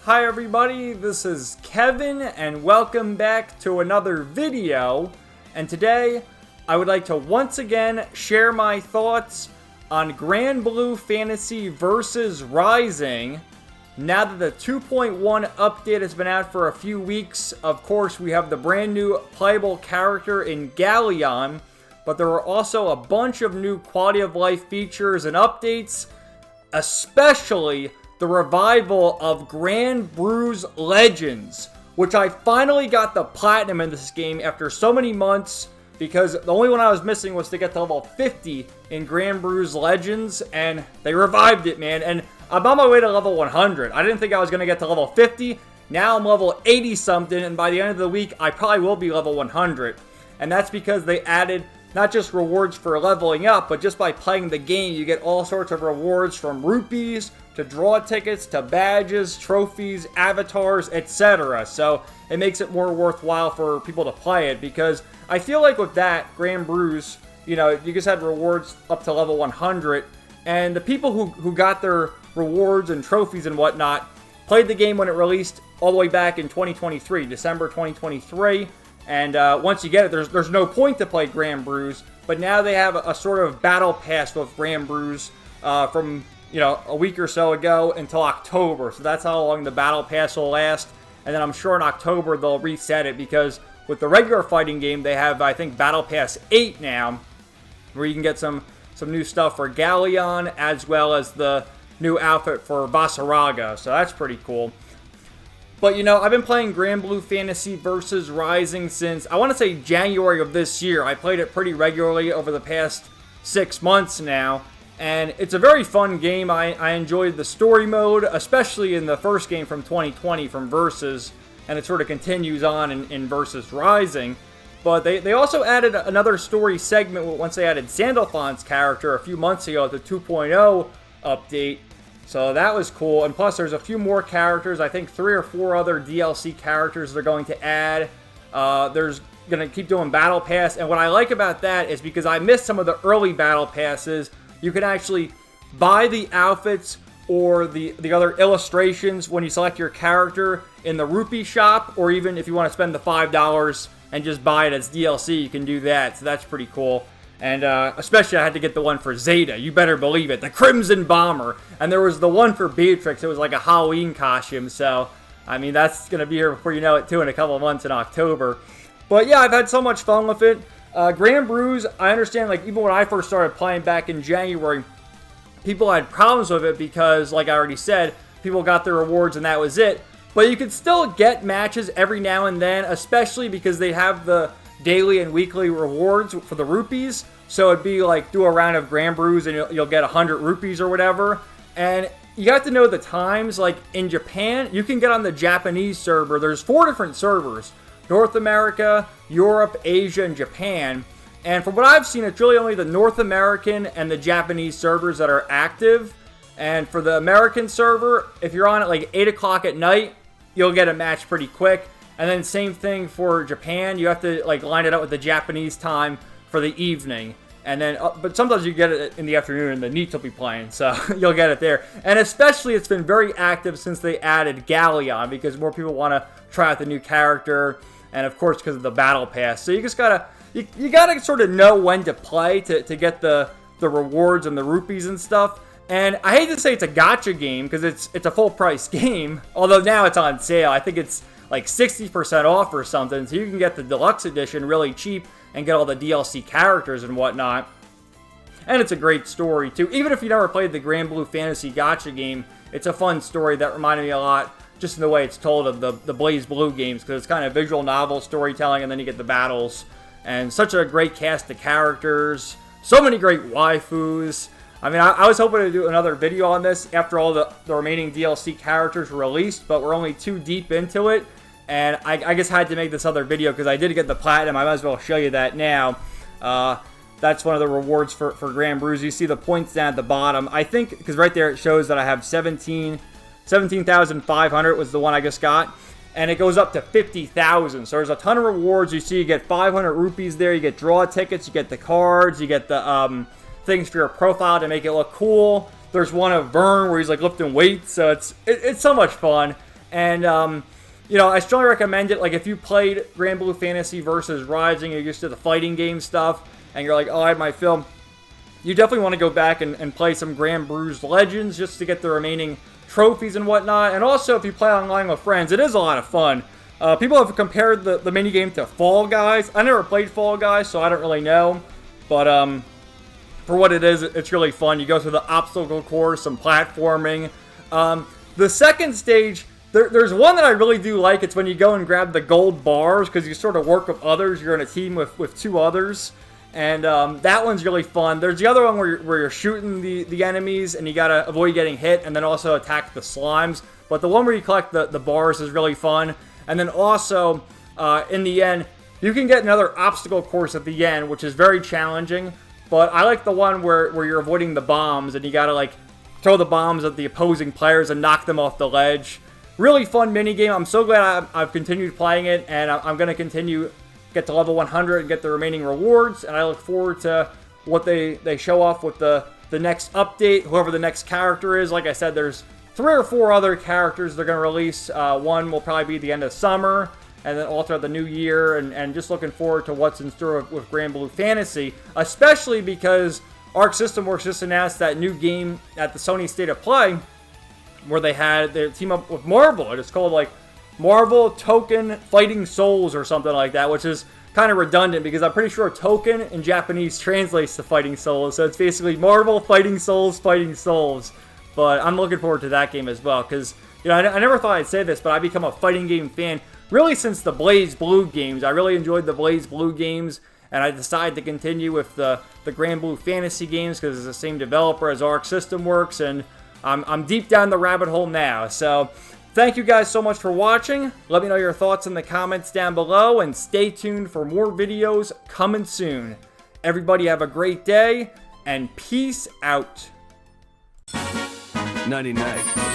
Hi everybody, this is Kevin and welcome back to another video. And today I would like to once again share my thoughts on Granblue Fantasy Versus Rising. Now that the 2.1 update has been out for a few weeks, of course we have the brand new playable character in Galleon, but there were also a bunch of new quality of life features and updates, especially the revival of Bruise Legends, which I finally got the platinum in this game after so many months, because the only one I was missing was to get to level 50 in Bruise Legends, and they revived it, man, and I'm on my way to level 100. I didn't think I was going to get to level 50. Now I'm level 80 something, and by the end of the week, I probably will be level 100. And that's because they added not just rewards for leveling up, but just by playing the game, you get all sorts of rewards, from rupees to draw tickets to badges, trophies, avatars, etc. So it makes it more worthwhile for people to play it, because I feel like with that, Bruise, you know, you just had rewards up to level 100, and the people who got their rewards and trophies and whatnot played the game when it released all the way back in 2023, December 2023. And once you get it, there's no point to play Bruise, but now they have a sort of battle pass with Bruise from, you know, a week or so ago until October. So that's how long the battle pass will last. And then I'm sure in October they'll reset it, because with the regular fighting game, they have, I think, Battle Pass 8 now, where you can get some new stuff for Galleon, as well as the new outfit for Basaraga. So that's pretty cool. But, you know, I've been playing Granblue Fantasy Versus Rising since, I want to say, January of this year. I played it pretty regularly over the past 6 months now, and it's a very fun game. I enjoyed the story mode, especially in the first game from 2020 from Versus, and it sort of continues on in Versus Rising. But they also added another story segment once they added Sandalphon's character a few months ago at the 2.0 update. So that was cool, and plus there's a few more characters. I think 3 or 4 other DLC characters they're going to add. There's going to keep doing Battle Pass, and what I like about that is, because I missed some of the early Battle Passes, you can actually buy the outfits or the other illustrations when you select your character in the rupee shop, or even if you want to spend the $5 and just buy it as DLC, you can do that, so that's pretty cool. And especially I had to get the one for Zeta, you better believe it, the Crimson Bomber. And there was the one for Beatrix, it was like a Halloween costume, so, I mean, that's going to be here before you know it too, in a couple of months in October. But yeah, I've had so much fun with it. Bruise, I understand, like, even when I first started playing back in January, people had problems with it because, like I already said, people got their rewards and that was it. But you could still get matches every now and then, especially because they have the daily and weekly rewards for the rupees. So it'd be like, do a round of Bruise and you'll get 100 rupees or whatever. And you have to know the times. Like in Japan, you can get on the Japanese server. There's 4 different servers: North America, Europe, Asia, and Japan. And from what I've seen, it's really only the North American and the Japanese servers that are active. And for the American server, if you're on at like 8 o'clock at night, you'll get a match pretty quick. And then same thing for Japan. You have to like line it up with the Japanese time for the evening. And then, but sometimes you get it in the afternoon and the NEETs will be playing, so you'll get it there. And especially it's been very active since they added Galleon, because more people want to try out the new character, and of course because of the Battle Pass. So you just gotta, you gotta sort of know when to play to get the rewards and the rupees and stuff. And I hate to say it's a gacha game, because it's a full price game, although now it's on sale. I think it's like 60% off or something, so you can get the deluxe edition really cheap and get all the DLC characters and whatnot. And it's a great story too. Even if you never played the Granblue Fantasy gacha game, it's a fun story that reminded me a lot, just in the way it's told, of the Blaze Blue games, because it's kind of visual novel storytelling, and then you get the battles. And such a great cast of characters, so many great waifus. I mean, I was hoping to do another video on this after all the remaining DLC characters were released, but we're only 2 deep into it. And I just had to make this other video because I did get the platinum. I might as well show you that now. That's one of the rewards for Bruise. You see the points down at the bottom. I think, because right there it shows that I have 17,500 was the one I just got. And it goes up to 50,000. So there's a ton of rewards. You see you get 500 rupees there. You get draw tickets. You get the cards. You get the things for your profile to make it look cool. There's one of Vern where he's like lifting weights. So it's so much fun. And, you know, I strongly recommend it. Like, if you played Granblue Fantasy versus Rising, you're used to the fighting game stuff, and you're like, oh, I have my film, you definitely want to go back and play some Bruise Legends just to get the remaining trophies and whatnot. And also, if you play online with friends, it is a lot of fun. People have compared the minigame to Fall Guys. I never played Fall Guys, so I don't really know. But for what it is, it's really fun. You go through the obstacle course, some platforming. The second stage, there's one that I really do like. It's when you go and grab the gold bars, because you sort of work with others. You're in a team with 2 others. And that one's really fun. There's the other one where you're shooting the enemies, and you gotta avoid getting hit, and then also attack the slimes. But the one where you collect the bars is really fun. And then also, in the end, you can get another obstacle course at the end, which is very challenging. But I like the one where you're avoiding the bombs, and you gotta, like, throw the bombs at the opposing players and knock them off the ledge. Really fun minigame. I'm so glad I've continued playing it, and I'm going to continue, get to level 100 and get the remaining rewards, and I look forward to what they show off with the next update, whoever the next character is. Like I said, there's 3 or 4 other characters they're going to release. One will probably be the end of summer, and then all throughout the new year, and just looking forward to what's in store with Granblue Fantasy, especially because Arc System Works just announced that new game at the Sony State of Play, where they had their team up with Marvel. It's called, like, Marvel Token Fighting Souls or something like that, which is kind of redundant because I'm pretty sure Token in Japanese translates to Fighting Souls. So it's basically Marvel Fighting Souls, Fighting Souls. But I'm looking forward to that game as well because, you know, I never thought I'd say this, but I've become a fighting game fan really since the BlazBlue games. I really enjoyed the BlazBlue games, and I decided to continue with the Granblue Fantasy games because it's the same developer as Arc System Works, and I'm deep down the rabbit hole now. So thank you guys so much for watching. Let me know your thoughts in the comments down below, and stay tuned for more videos coming soon. Everybody have a great day, and peace out. 99.